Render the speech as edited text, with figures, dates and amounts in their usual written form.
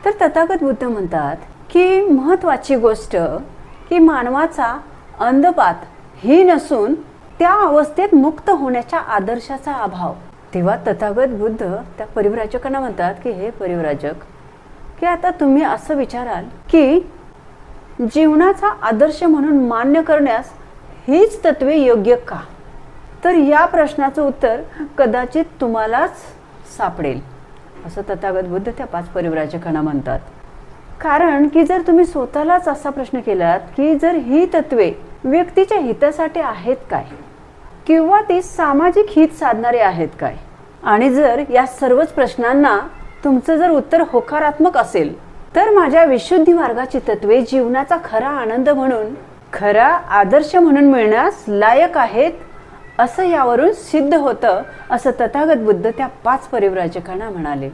तर तथागत बुद्ध म्हणतात की महत्त्वाची गोष्ट की मानवाचा अंधपात ही नसून त्या अवस्थेत मुक्त होण्याच्या आदर्शाचा अभाव. तेव्हा तथागत बुद्ध त्या परिव्राजकांना म्हणतात की हे परिव्राजक, की आता तुम्ही असं विचाराल की जीवनाचा आदर्श म्हणून मान्य करण्यास हीच तत्वे योग्य का? तर या प्रश्नाचं उत्तर कदाचित तुम्हालाच सापडेल असं तथागत बुद्ध त्या 5 परिव्राजकांना म्हणतात. कारण की जर तुम्ही स्वतःलाच असा प्रश्न केलात की जर ही तत्वे व्यक्तीच्या हितासाठी आहेत काय, किंवा ती सामाजिक हित साधणारे आहेत काय, आणि जर या सर्वच प्रश्नांना तुमचं जर उत्तर होकारात्मक असेल तर माझ्या विशुद्धी मार्गाची तत्वे जीवनाचा खरा आनंद म्हणून, खरा आदर्श म्हणून मिळण्यास लायक आहेत असं यावरून सिद्ध होतं असं तथागत बुद्ध त्या 5 परिव्राजकांना म्हणाले.